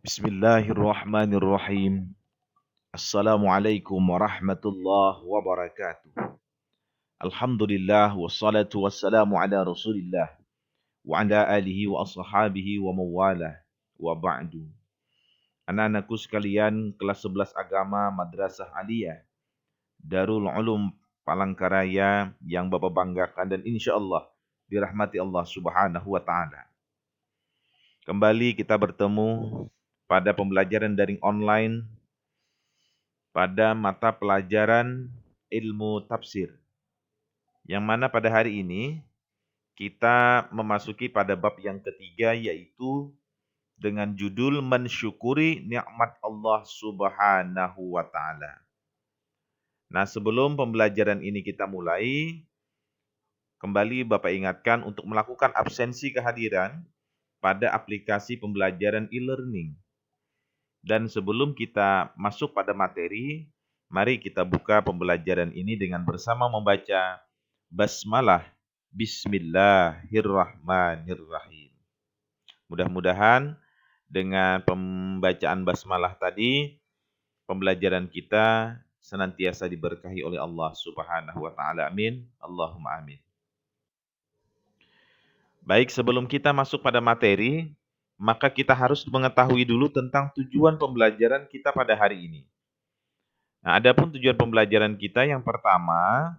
Bismillahirrahmanirrahim. Assalamualaikum warahmatullahi wabarakatuh. Alhamdulillah wassalatu wassalamu ala Rasulillah wa ala alihi wa ashabihi wa mawalah wa ba'du. Anak-anakku sekalian, kelas 11 agama Madrasah Aliyah Darul Ulum Palangkaraya yang Bapak banggakan dan insyaallah dirahmati Allah Subhanahu wa taala. Kembali kita bertemu pada pembelajaran daring online pada mata pelajaran ilmu tafsir. Yang mana pada hari ini kita memasuki pada bab yang ketiga, yaitu dengan judul mensyukuri nikmat Allah Subhanahu wa taala. Nah, sebelum pembelajaran ini kita mulai, kembali Bapak ingatkan untuk melakukan absensi kehadiran pada aplikasi pembelajaran e-learning. Dan sebelum kita masuk pada materi, mari kita buka pembelajaran ini dengan bersama membaca basmalah. Bismillahirrahmanirrahim. Mudah-mudahan dengan pembacaan basmalah tadi, pembelajaran kita senantiasa diberkahi oleh Allah Subhanahu wa taala. Amin. Allahumma amin. Baik, sebelum kita masuk pada materi, maka kita harus mengetahui dulu tentang tujuan pembelajaran kita pada hari ini. Nah, adapun tujuan pembelajaran kita yang pertama,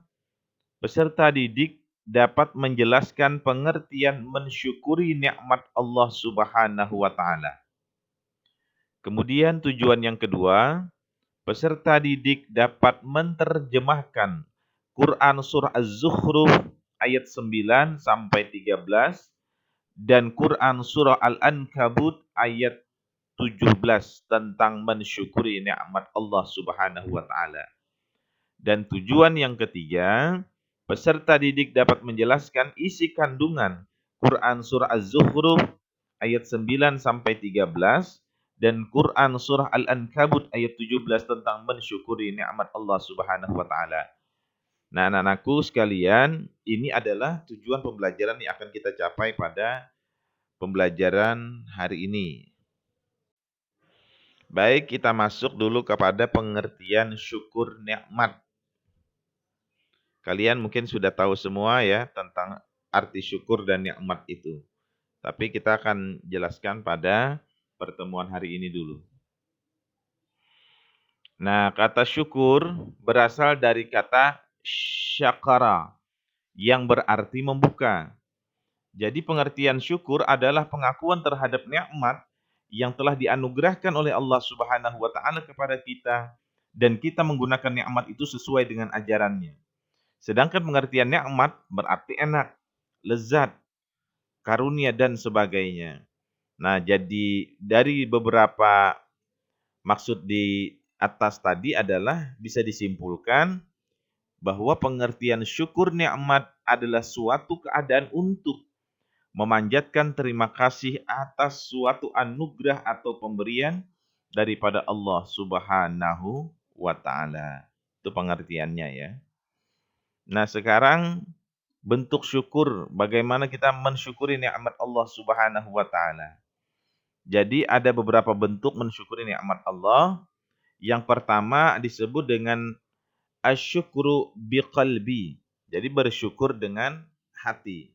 peserta didik dapat menjelaskan pengertian mensyukuri nikmat Allah Subhanahu wa taala. Kemudian tujuan yang kedua, peserta didik dapat menerjemahkan Quran surah Az-Zukhruf ayat 9 sampai 13 dan Quran surah Al-Ankabut ayat 17 tentang mensyukuri nikmat Allah Subhanahu wa taala. Dan tujuan yang ketiga, peserta didik dapat menjelaskan isi kandungan Quran surah Az-Zukhruf ayat 9 sampai 13 dan Quran surah Al-Ankabut ayat 17 tentang mensyukuri nikmat Allah Subhanahu wa taala. Nah, anak-anakku sekalian, ini adalah tujuan pembelajaran yang akan kita capai pada pembelajaran hari ini. Baik, kita masuk dulu kepada pengertian syukur nikmat. Kalian mungkin sudah tahu semua ya tentang arti syukur dan nikmat itu. Tapi kita akan jelaskan pada pertemuan hari ini dulu. Nah, kata syukur berasal dari kata syakara yang berarti membuka. Jadi pengertian syukur adalah pengakuan terhadap nikmat yang telah dianugerahkan oleh Allah Subhanahu wa taala kepada kita dan kita menggunakan nikmat itu sesuai dengan ajarannya. Sedangkan pengertian nikmat berarti enak, lezat, karunia dan sebagainya. Nah, jadi dari beberapa maksud di atas tadi adalah bisa disimpulkan bahwa pengertian syukur nikmat adalah suatu keadaan untuk memanjatkan terima kasih atas suatu anugerah atau pemberian daripada Allah Subhanahu wa taala. Itu pengertiannya ya. Nah, sekarang bentuk syukur, bagaimana kita mensyukuri nikmat Allah Subhanahu wa taala. Jadi ada beberapa bentuk mensyukuri nikmat Allah. Yang pertama disebut dengan asyukru biqalbi. Jadi bersyukur dengan hati.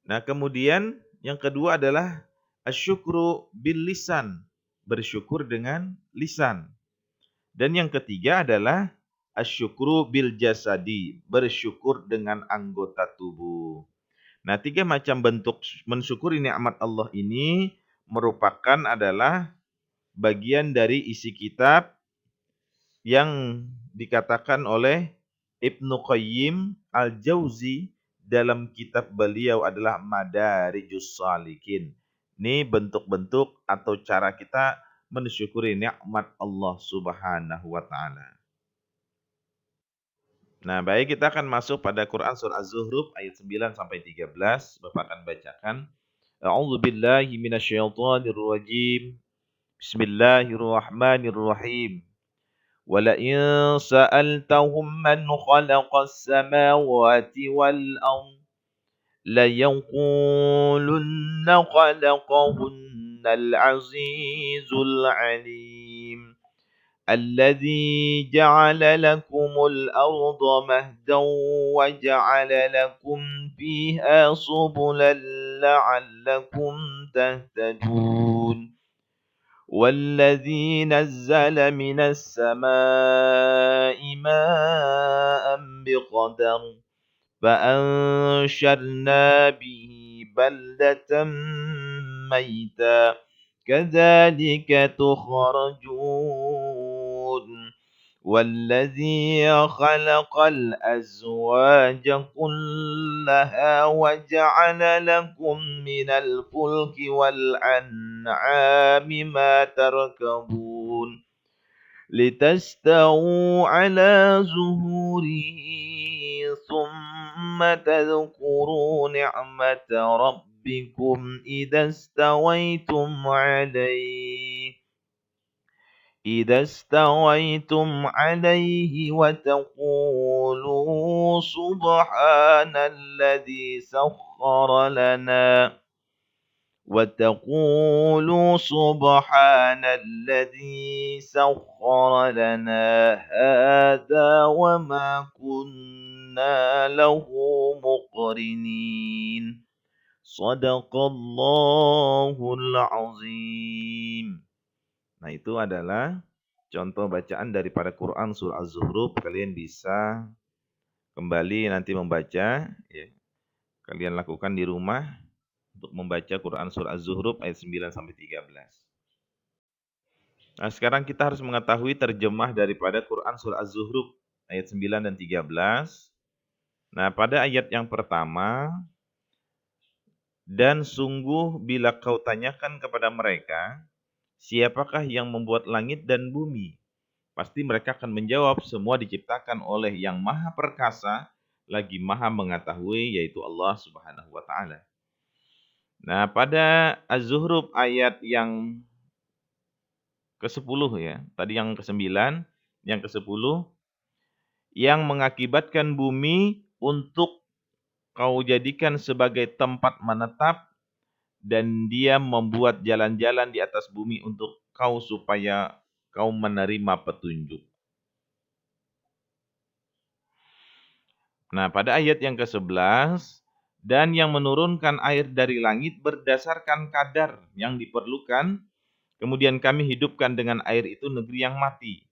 Nah, kemudian yang kedua adalah asyukru bil lisan, bersyukur dengan lisan. Dan yang ketiga adalah asyukru bil jasadi, bersyukur dengan anggota tubuh. Nah, tiga macam bentuk mensyukuri nikmat Allah ini merupakan adalah bagian dari isi kitab yang dikatakan oleh Ibnu Qayyim Al-Jauzi dalam kitab beliau adalah Madarijus Shalikin. Ini bentuk-bentuk atau cara kita mensyukuri nikmat Allah Subhanahu wa taala. Nah, baik, kita akan masuk pada Quran surah Az-Zukhruf ayat 9 sampai 13. Bapak akan bacakan. A'udzu billahi minasyaitonir rajim. Bismillahirrahmanirrahim. وَلَئِن سَأَلْتَهُمْ مَنْ خَلَقَ السَّمَاوَاتِ وَالْأَرْضَ لَيَقُولُنَّ خَلَقَهُنَّ العزيز العليم الذي جعل لكم الأرض مهدا وجعل لكم فيها سبلا لعلكم تهتدون والذي نزل من السماء ماء بقدر فأنشرنا به بلدة ميتا كذلك تخرجون والذي خلق الأزواج كلها وجعل لكم من الفلك والأنعام ما تركبون لتستووا على ظهوره ثم تذكروا نعمة ربكم إذا استويتم عليه وتقولوا سبحان الذي سخر لنا هذا وما كنا له مقرنين صدق Allahul Azim. Nah, itu adalah contoh bacaan daripada Quran surah Az-Zukhruf. Kalian bisa kembali nanti membaca, ya. Kalian lakukan di rumah untuk membaca Quran surah Az-Zukhruf ayat 9 sampai 13. Nah, sekarang kita harus mengetahui terjemah daripada Quran surah Az-Zukhruf ayat 9 dan 13. Nah, pada ayat yang pertama, dan sungguh bila kau tanyakan kepada mereka, siapakah yang membuat langit dan bumi? Pasti mereka akan menjawab, semua diciptakan oleh yang maha perkasa, lagi maha mengetahui, yaitu Allah Subhanahu wa ta'ala. Nah, pada Az-Zukhruf ayat yang ke-10 ya, tadi yang ke-9, yang ke-10, yang mengakibatkan bumi untuk kau jadikan sebagai tempat menetap, dan dia membuat jalan-jalan di atas bumi untuk kau supaya kau menerima petunjuk. Nah, pada ayat yang ke-11, dan yang menurunkan air dari langit berdasarkan kadar yang diperlukan, kemudian kami hidupkan dengan air itu negeri yang mati.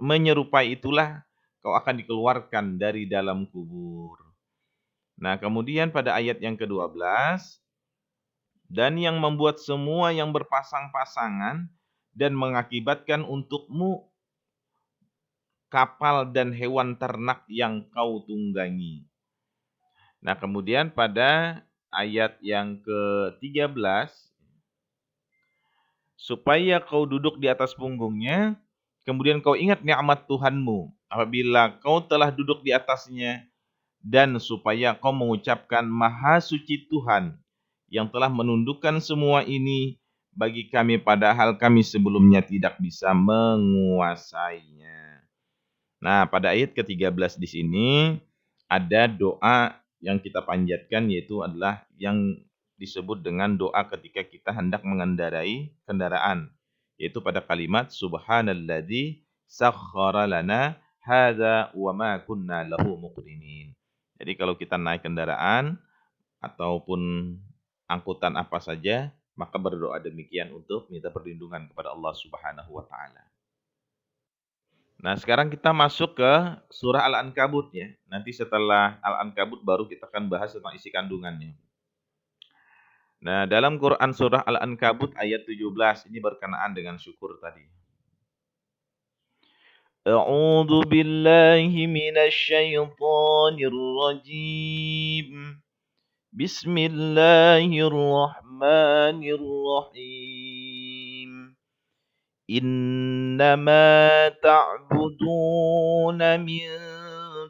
Menyerupai itulah kau akan dikeluarkan dari dalam kubur. Nah, kemudian pada ayat yang ke-12, dan yang membuat semua yang berpasang-pasangan dan mengakibatkan untukmu kapal dan hewan ternak yang kau tunggangi. Nah, kemudian pada ayat yang ke-13, supaya kau duduk di atas punggungnya, kemudian kau ingat nikmat Tuhanmu apabila kau telah duduk di atasnya, dan supaya kau mengucapkan Maha Suci Tuhan yang telah menundukkan semua ini bagi kami padahal kami sebelumnya tidak bisa menguasainya. Nah, pada ayat ke-13 di sini ada doa yang kita panjatkan, yaitu adalah yang disebut dengan doa ketika kita hendak mengendarai kendaraan, yaitu pada kalimat subhanalladzi sakhkhara lana hadza wa ma kunna lahu muqrinin. Jadi kalau kita naik kendaraan ataupun angkutan apa saja, maka berdoa demikian untuk minta perlindungan kepada Allah Subhanahu wa taala. Nah, sekarang kita masuk ke surah Al-Ankabut ya. Nanti setelah Al-Ankabut baru kita akan bahas tentang isi kandungannya. Nah, dalam Quran surah Al-Ankabut ayat 17 ini berkenaan dengan syukur tadi. A'udzu billahi minasy syaithanir rajim. Bismillahirrahmanirrahim. Innama ta'buduna min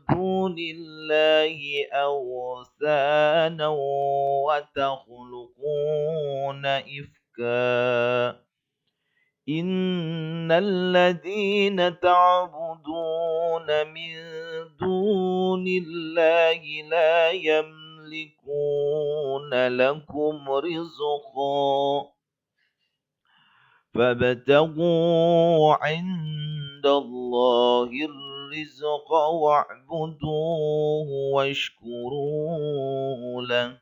dunillahi awthana wa takhluquna ifka. Innal ladzina ta'buduna min dunillahi la yamlikuna lakum rizqa. فابتغوا عند الله الرزق واعبدوه واشكروا له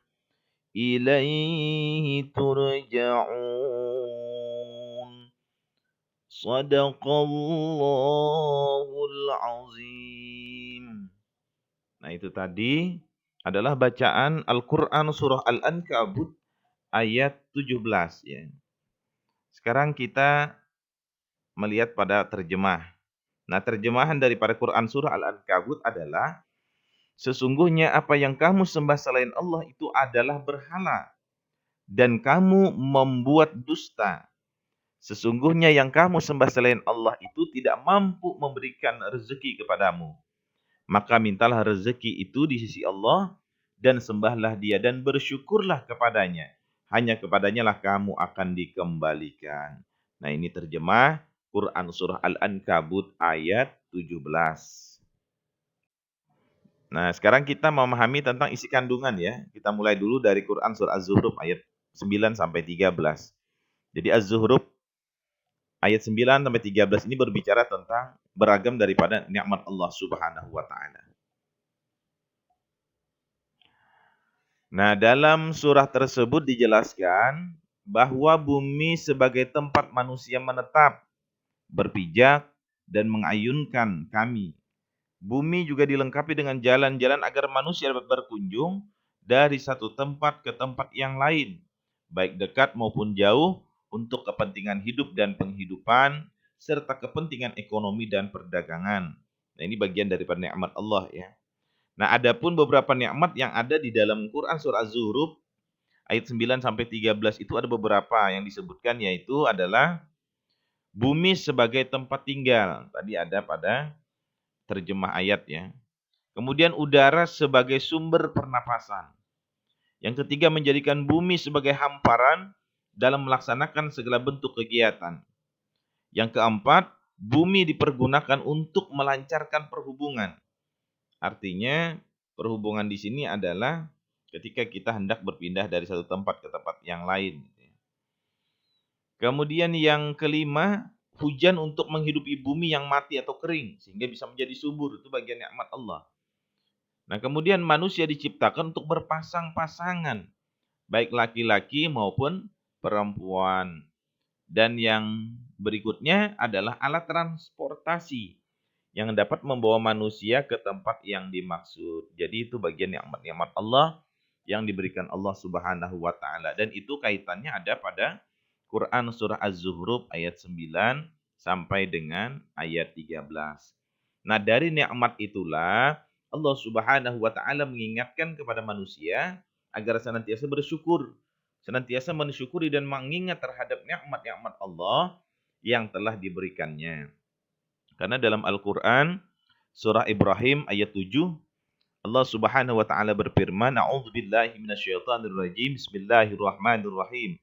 إليه ترجعون صدق الله العظيم. Nah, itu tadi adalah bacaan Al-Quran surah Al-Ankabut ayat 17 ya. Sekarang kita melihat pada terjemah. Nah, terjemahan daripada Quran surah Al-Ankabut adalah sesungguhnya apa yang kamu sembah selain Allah itu adalah berhala dan kamu membuat dusta. Sesungguhnya yang kamu sembah selain Allah itu tidak mampu memberikan rezeki kepadamu. Maka mintalah rezeki itu di sisi Allah dan sembahlah Dia dan bersyukurlah kepadanya. Hanya kepadanya lah kamu akan dikembalikan. Nah, ini terjemah Quran surah Al-Ankabut ayat 17. Nah, sekarang kita memahami tentang isi kandungan ya. Kita mulai dulu dari Quran surah Az-Zuhruf ayat 9 sampai 13. Jadi Az-Zuhruf ayat 9 sampai 13 ini berbicara tentang beragam daripada nikmat Allah Subhanahu wa taala. Nah, dalam surah tersebut dijelaskan bahwa bumi sebagai tempat manusia menetap, berpijak, dan mengayunkan kami. Bumi juga dilengkapi dengan jalan-jalan agar manusia dapat berkunjung dari satu tempat ke tempat yang lain, baik dekat maupun jauh, untuk kepentingan hidup dan penghidupan, serta kepentingan ekonomi dan perdagangan. Nah, ini bagian daripada nikmat Allah ya. Nah, adapun beberapa nikmat yang ada di dalam Quran surah Az-Zuhruf ayat 9 sampai 13 itu ada beberapa yang disebutkan, yaitu adalah bumi sebagai tempat tinggal. Tadi ada pada terjemah ayat ya. Kemudian udara sebagai sumber pernapasan. Yang ketiga, menjadikan bumi sebagai hamparan dalam melaksanakan segala bentuk kegiatan. Yang keempat, bumi dipergunakan untuk melancarkan perhubungan. Artinya, perhubungan di sini adalah ketika kita hendak berpindah dari satu tempat ke tempat yang lain. Kemudian yang kelima, hujan untuk menghidupi bumi yang mati atau kering sehingga bisa menjadi subur. Itu bagian nikmat Allah. Nah, kemudian manusia diciptakan untuk berpasang-pasangan, baik laki-laki maupun perempuan. Dan yang berikutnya adalah alat transportasi yang dapat membawa manusia ke tempat yang dimaksud. Jadi itu bagian nikmat-nikmat Allah yang diberikan Allah Subhanahu wa taala, dan itu kaitannya ada pada Quran surah Az-Zuhruf ayat 9 sampai dengan ayat 13. Nah, dari nikmat itulah Allah Subhanahu wa taala mengingatkan kepada manusia agar senantiasa bersyukur, senantiasa mensyukuri dan mengingat terhadap nikmat-nikmat Allah yang telah diberikannya. Karena dalam Al-Quran, surah Ibrahim ayat 7, Allah Subhanahu wa taala berfirman, "A'udzubillahi minasyaitonirrajim. Bismillahirrahmanirrahim.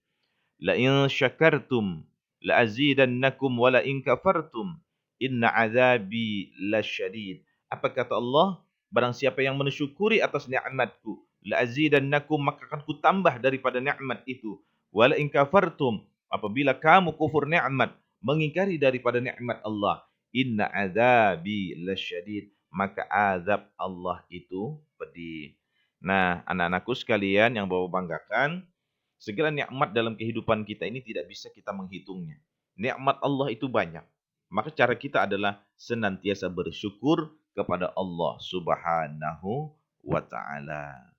La in syakartum la azidannakum wa la in kafartum inna 'adzabi lasyadid." Apa kata Allah? Barang siapa yang mensyukuri atas nikmatku, la azidannakum, maka akan kutambah daripada nikmat itu. Wa la in kafartum, apabila kamu kufur nikmat, mengingkari daripada nikmat Allah, inna 'adzabi lasyadid, maka azab Allah itu pedih. Nah, anak-anakku sekalian yang Bapak banggakan, segala nikmat dalam kehidupan kita ini tidak bisa kita menghitungnya. Nikmat Allah itu banyak. Maka cara kita adalah senantiasa bersyukur kepada Allah Subhanahu wa taala.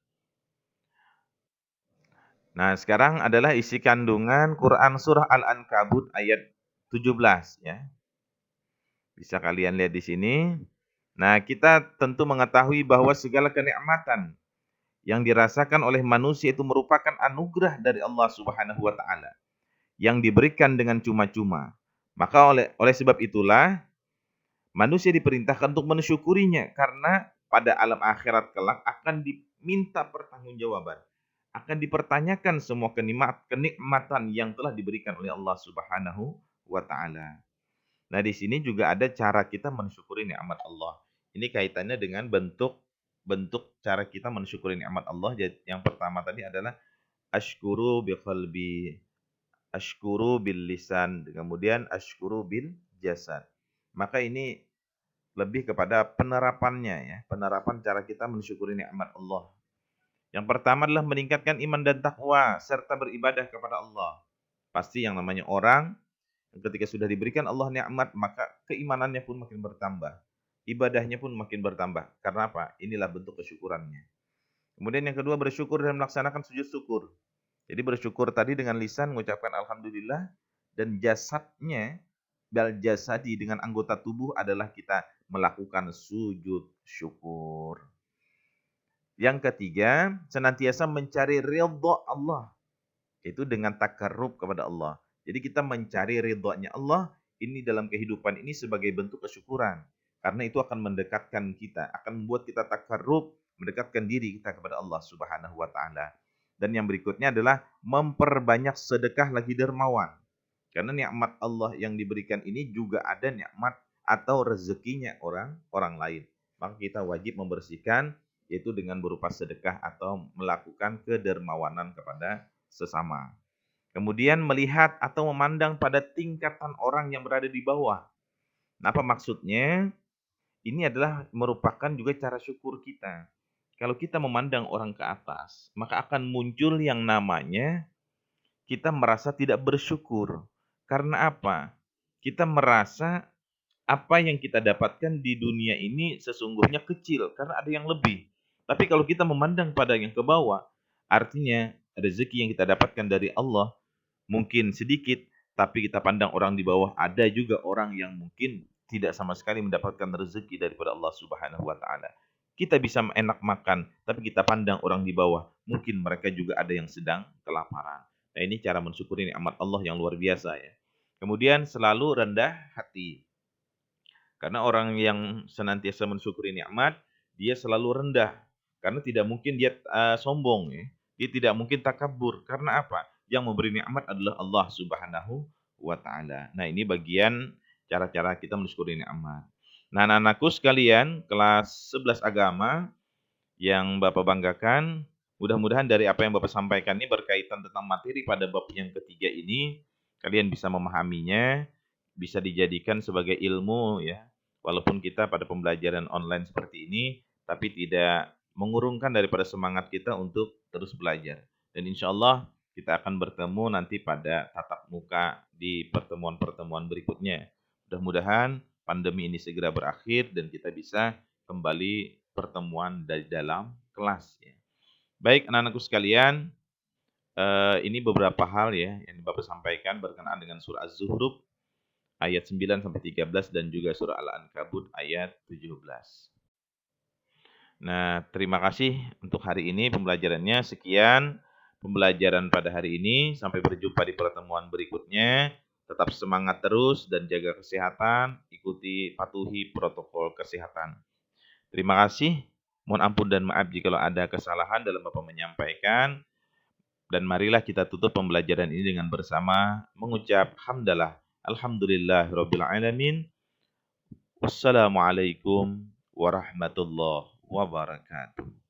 Nah, sekarang adalah isi kandungan Quran surah Al-Ankabut ayat 17 ya. Bisa kalian lihat di sini. Nah, kita tentu mengetahui bahwa segala kenikmatan yang dirasakan oleh manusia itu merupakan anugerah dari Allah Subhanahu wa taala yang diberikan dengan cuma-cuma. Maka oleh sebab itulah manusia diperintahkan untuk mensyukurinya, karena pada alam akhirat kelak akan diminta pertanggungjawaban. Akan dipertanyakan semua kenikmatan yang telah diberikan oleh Allah Subhanahu wa taala. Nah, di sini juga ada cara kita mensyukuri nikmat Allah. Ini kaitannya dengan bentuk cara kita mensyukuri nikmat Allah. Yang pertama tadi adalah asykuru biqalbi. ashkuru bil lisan, kemudian ashkuru bil jasad. Maka ini lebih kepada penerapannya ya, penerapan cara kita mensyukuri nikmat Allah. Yang pertama adalah meningkatkan iman dan takwa serta beribadah kepada Allah. Pasti yang namanya orang ketika sudah diberikan Allah nikmat, maka keimanannya pun makin bertambah. Ibadahnya pun makin bertambah. Karena apa? Inilah bentuk kesyukurannya. Kemudian yang kedua, bersyukur dan melaksanakan sujud syukur. Jadi bersyukur tadi dengan lisan mengucapkan alhamdulillah, dan jasadnya, bal jasadi dengan anggota tubuh adalah kita melakukan sujud syukur. Yang ketiga, senantiasa mencari ridha Allah. Itu dengan takarrub kepada Allah. Jadi kita mencari ridhonya Allah ini dalam kehidupan ini sebagai bentuk kesyukuran. Karena itu akan mendekatkan kita, akan membuat kita takarrub, mendekatkan diri kita kepada Allah Subhanahu wa taala. Dan yang berikutnya adalah memperbanyak sedekah lagi dermawan. Karena nikmat Allah yang diberikan ini juga ada nikmat atau rezekinya orang lain. Maka kita wajib membersihkan, yaitu dengan berupa sedekah atau melakukan kedermawanan kepada sesama. Kemudian melihat atau memandang pada tingkatan orang yang berada di bawah. Nah, apa maksudnya? Ini adalah merupakan juga cara syukur kita. Kalau kita memandang orang ke atas, maka akan muncul yang namanya kita merasa tidak bersyukur. Karena apa? Kita merasa apa yang kita dapatkan di dunia ini sesungguhnya kecil karena ada yang lebih. Tapi kalau kita memandang pada yang ke bawah, artinya rezeki yang kita dapatkan dari Allah mungkin sedikit, tapi kita pandang orang di bawah, ada juga orang yang mungkin tidak sama sekali mendapatkan rezeki daripada Allah Subhanahu wa taala. Kita bisa enak makan, tapi kita pandang orang di bawah, mungkin mereka juga ada yang sedang kelaparan. Nah, ini cara mensyukuri nikmat Allah yang luar biasa ya. Kemudian selalu rendah hati. Karena orang yang senantiasa mensyukuri nikmat, dia selalu rendah. Karena tidak mungkin dia sombong ya. Dia tidak mungkin takabur. Karena apa? Yang memberi nikmat adalah Allah Subhanahu wa taala. Nah, ini bagian cara-cara kita mensyukuri nikmat. Nah, anak-anakku sekalian, kelas 11 agama yang Bapak banggakan, mudah-mudahan dari apa yang Bapak sampaikan ini berkaitan tentang materi pada bab yang ketiga ini, kalian bisa memahaminya, bisa dijadikan sebagai ilmu ya. Walaupun kita pada pembelajaran online seperti ini, tapi tidak mengurungkan daripada semangat kita untuk terus belajar. Dan insya Allah kita akan bertemu nanti pada tatap muka di pertemuan-pertemuan berikutnya. Mudah-mudahan pandemi ini segera berakhir dan kita bisa kembali pertemuan dari dalam kelas. Ya. Baik anak-anakku sekalian, ini beberapa hal ya yang Bapak sampaikan berkenaan dengan surah Az-Zuhruf ayat 9 sampai 13 dan juga surah Al-Ankabut ayat 17. Nah, terima kasih untuk hari ini pembelajarannya. Sekian pembelajaran pada hari ini. Sampai berjumpa di pertemuan berikutnya. Tetap semangat terus dan jaga kesehatan. Ikuti, patuhi protokol kesehatan. Terima kasih. Mohon ampun dan maaf jika ada kesalahan dalam Bapak menyampaikan. Dan marilah kita tutup pembelajaran ini dengan bersama mengucap hamdalah. Alhamdulillahirabbil alamin. Wassalamualaikum warahmatullahi wabarakatuh.